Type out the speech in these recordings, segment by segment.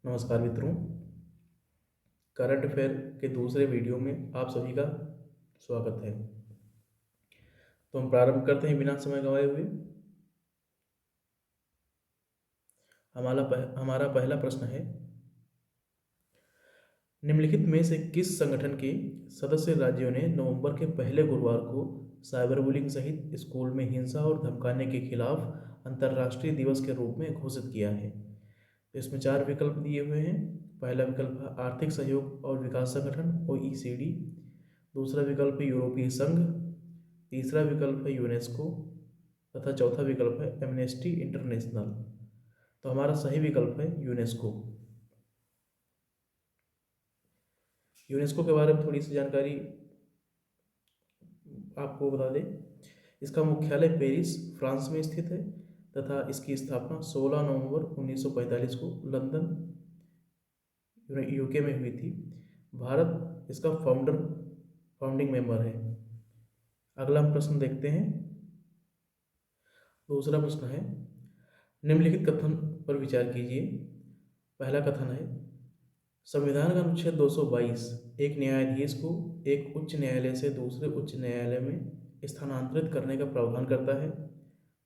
नमस्कार मित्रों। Current affair के दूसरे वीडियो में आप सभी का स्वागत है। तो हम प्रारंभ करते हैं बिना समय गंवाए हुए। हमारा पहला प्रश्न है, निम्नलिखित में से किस संगठन के सदस्य राज्यों ने नवंबर के पहले गुरुवार को साइबर बुलिंग सहित स्कूल में हिंसा और धमकाने के खिलाफ अंतर्राष्ट्रीय दिवस के रूप में घोषित किया है? तो इसमें चार विकल्प दिए हुए हैं। पहला विकल्प है आर्थिक सहयोग और विकास संगठन OECD। दूसरा विकल्प है यूरोपीय संघ। तीसरा विकल्प है यूनेस्को तथा चौथा विकल्प है एमनेस्टी इंटरनेशनल। तो हमारा सही विकल्प है यूनेस्को। यूनेस्को के बारे में थोड़ी सी जानकारी आपको बता दें। इसका मुख्यालय पेरिस फ्रांस में स्थित है तथा इसकी स्थापना 16 नवंबर 1945 को लंदन यूके में हुई थी। भारत इसका फाउंडिंग मेंबर है। अगला हम प्रश्न देखते हैं। दूसरा प्रश्न है, निम्नलिखित कथन पर विचार कीजिए। पहला कथन है, संविधान का अनुच्छेद 222 एक न्यायाधीश को एक उच्च न्यायालय से दूसरे उच्च न्यायालय में स्थानांतरित करने का प्रावधान करता है।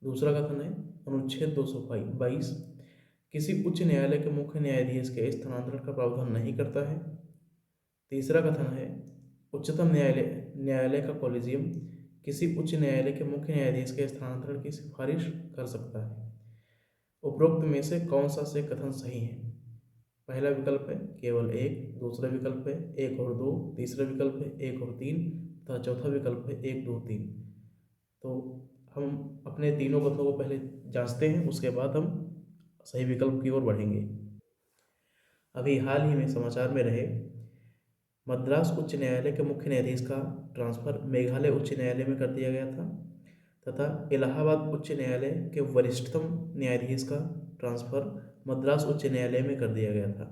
दूसरा कथन है, अनुच्छेद 222 किसी उच्च न्यायालय के मुख्य न्यायाधीश के स्थानांतरण का प्रावधान नहीं करता है। तीसरा कथन है, उच्चतम न्यायालय का कॉलेजियम किसी उच्च न्यायालय के मुख्य न्यायाधीश के स्थानांतरण की सिफारिश कर सकता है। उपरोक्त में से कौन सा से कथन सही है? पहला विकल्प है केवल एक, दूसरा विकल्प है एक और दो, तीसरा विकल्प है एक और तीन तथा चौथा विकल्प है एक दो तीन। तो हम अपने तीनों कथनों को पहले जांचते हैं, उसके बाद हम सही विकल्प की ओर बढ़ेंगे। अभी हाल ही में समाचार में रहे मद्रास उच्च न्यायालय के मुख्य न्यायाधीश का ट्रांसफर मेघालय उच्च न्यायालय में कर दिया गया था तथा इलाहाबाद उच्च न्यायालय के वरिष्ठतम न्यायाधीश का ट्रांसफर मद्रास उच्च न्यायालय में कर दिया गया था,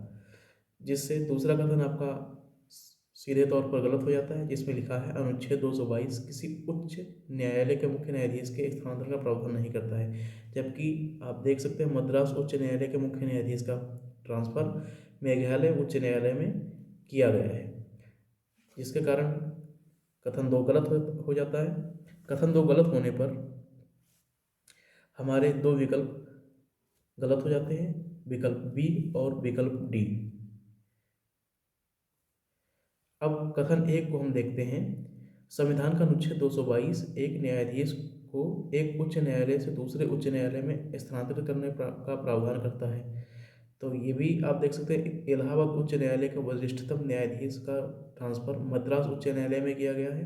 जिससे दूसरा कथन आपका सीधे तौर पर गलत हो जाता है, जिसमें लिखा है अनुच्छेद 222 किसी उच्च न्यायालय के मुख्य न्यायाधीश के स्थानांतरण का प्रावधान नहीं करता है। जबकि आप देख सकते हैं मद्रास उच्च न्यायालय के मुख्य न्यायाधीश का ट्रांसफर मेघालय उच्च न्यायालय में किया गया है, जिसके कारण कथन दो गलत हो जाता है। कथन दो गलत होने पर हमारे दो विकल्प गलत हो जाते हैं, विकल्प बी और विकल्प डी। अब कथन एक को हम देखते हैं। संविधान का अनुच्छेद 222 एक न्यायाधीश को एक उच्च न्यायालय से दूसरे उच्च न्यायालय में स्थानांतरित करने का प्रावधान करता है। तो ये भी आप देख सकते हैं इलाहाबाद उच्च न्यायालय के वरिष्ठतम न्यायाधीश का ट्रांसफर मद्रास उच्च न्यायालय में किया गया है।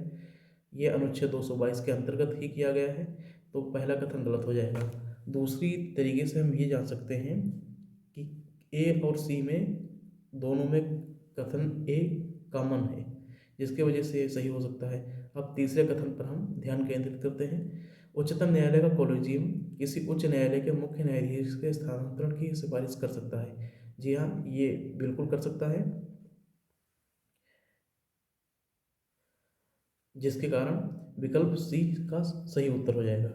ये अनुच्छेद 222 के अंतर्गत ही किया गया है, तो पहला कथन गलत हो जाएगा। दूसरी तरीके से हम ये जान सकते हैं कि ए और सी में दोनों में कथन ए कॉमन है, जिसकी वजह से सही हो सकता है। अब तीसरे कथन पर हम ध्यान केंद्रित करते हैं। उच्चतम न्यायालय का कॉलेजियम किसी उच्च न्यायालय के मुख्य न्यायाधीश के स्थानांतरण की सिफारिश कर सकता है। जी हाँ, ये बिल्कुल कर सकता है, जिसके कारण विकल्प सी का सही उत्तर हो जाएगा।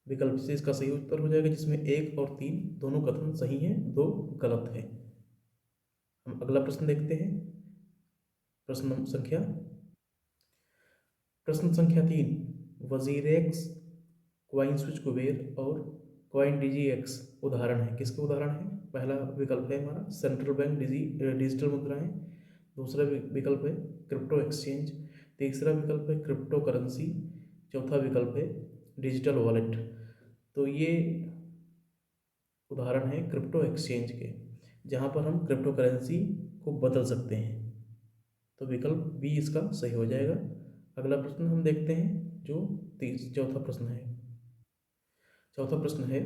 विकल्प सी इसका सही उत्तर हो जाएगा, जिसमें एक और तीन दोनों कथन सही हैं, दो गलत है। हम अगला प्रश्न देखते हैं। प्रश्न संख्या 3, वजीरेक्स, क्वाइन स्विच कुबेर और क्वाइन डिजी एक्स उदाहरण है, किसके उदाहरण है? पहला विकल्प है हमारा सेंट्रल बैंक डिजिटल मुद्राएं। दूसरा विकल्प है क्रिप्टो एक्सचेंज। तीसरा विकल्प है क्रिप्टो करेंसी। चौथा विकल्प है डिजिटल वॉलेट। तो ये उदाहरण है क्रिप्टो एक्सचेंज के, जहाँ पर हम क्रिप्टो करेंसी को बदल सकते हैं। तो विकल्प बी इसका सही हो जाएगा। अगला प्रश्न हम देखते हैं, जो चौथा प्रश्न है। चौथा प्रश्न है,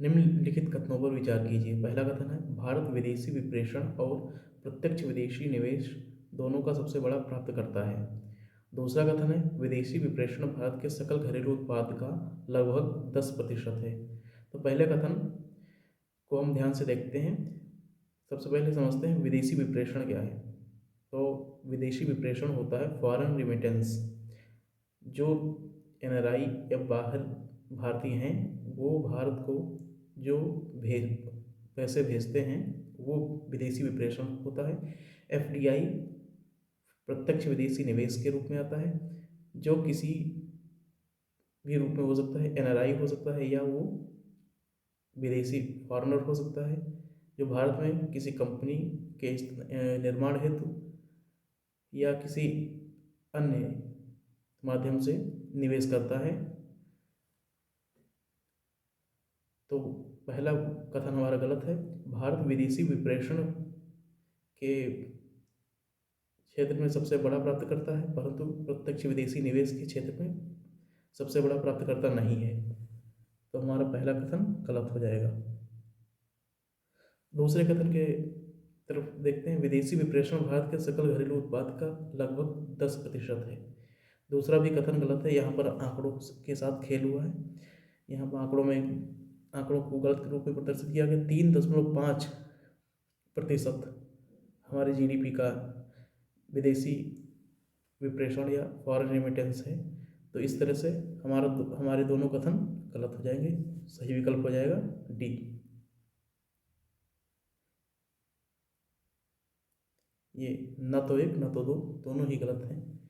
निम्नलिखित कथनों पर विचार कीजिए। पहला कथन है भारत विदेशी विप्रेषण और प्रत्यक्ष विदेशी निवेश दोनों का सबसे बड़ा प्राप्तकर्ता है। दूसरा कथन है विदेशी विप्रेषण भारत के सकल घरेलू उत्पाद का लगभग 10% है। तो पहले कथन को हम ध्यान से देखते हैं। सबसे पहले समझते हैं विदेशी विप्रेषण क्या है। तो विदेशी विप्रेषण होता है फॉरेन रिमिटेंस। जो NRI या बाहर भारतीय हैं वो भारत को जो भेज पैसे भेजते हैं वो विदेशी विप्रेषण होता है। एफडीआई प्रत्यक्ष विदेशी निवेश के रूप में आता है, जो किसी भी रूप में हो सकता है। एनआरआई हो सकता है या वो विदेशी फॉरेनर हो सकता है, जो भारत में किसी कंपनी के निर्माण हेतु या किसी अन्य माध्यम से निवेश करता है। तो पहला कथन हमारा गलत है। भारत विदेशी विप्रेषण के क्षेत्र में सबसे बड़ा प्राप्तकर्ता है, परंतु प्रत्यक्ष विदेशी निवेश के क्षेत्र में सबसे बड़ा प्राप्तकर्ता नहीं है। तो हमारा पहला कथन गलत हो जाएगा। दूसरे कथन के तरफ देखते हैं। विदेशी विप्रेषण भारत के सकल घरेलू उत्पाद का लगभग 10% है। दूसरा भी कथन गलत है। यहाँ पर आंकड़ों के साथ खेल हुआ है। यहाँ पर आंकड़ों को गलत रूप में प्रदर्शित किया गया। 3.5% हमारे जीडीपी का विदेशी विप्रेषण या फॉरेन रेमिटेंस है। तो इस तरह से हमारे दोनों कथन गलत हो जाएंगे। सही विकल्प हो जाएगा डी। ये न तो एक न तो दो, दोनों ही गलत हैं,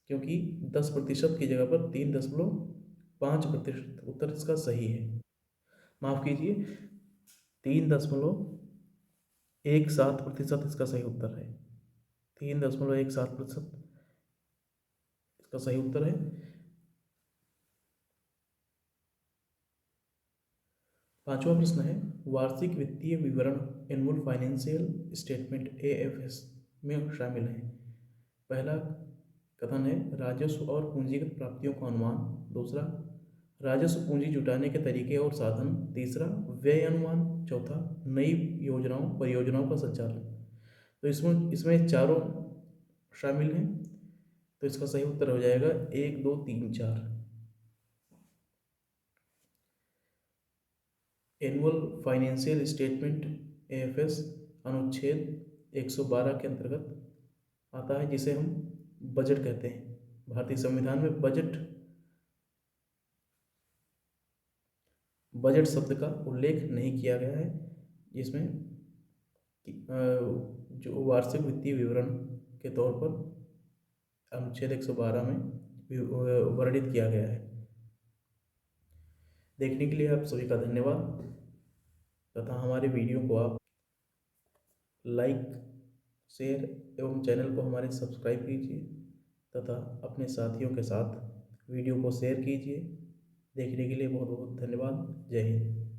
क्योंकि 10% की जगह पर 3.5% उत्तर इसका सही है। माफ कीजिए, 3.17% इसका सही उत्तर है। 3.17% इसका सही उत्तर है। पांचवा प्रश्न है, वार्षिक वित्तीय विवरण एनुअल फाइनेंशियल स्टेटमेंट एएफएस में शामिल है। पहला कथन है राजस्व और पूंजीगत प्राप्तियों का अनुमान। दूसरा, राजस्व पूंजी जुटाने के तरीके और साधन। तीसरा, व्यय अनुमान। चौथा, नई परियोजनाओं का संचालन। तो इसमें चारों शामिल हैं। तो इसका सही उत्तर हो जाएगा 1, 2, 3, 4। एनुअल फाइनेंशियल स्टेटमेंट एएफएस अनुच्छेद 112 के अंतर्गत आता है, जिसे हम बजट कहते हैं। भारतीय संविधान में बजट शब्द का उल्लेख नहीं किया गया है, जिसमें जो वार्षिक वित्तीय विवरण के तौर पर अनुच्छेद 112 में वर्णित किया गया है। देखने के लिए आप सभी का धन्यवाद तथा हमारे वीडियो को आप लाइक, शेयर एवं चैनल को हमारे सब्सक्राइब कीजिए तथा अपने साथियों के साथ वीडियो को शेयर कीजिए। देखने के लिए बहुत बहुत धन्यवाद। जय हिंद।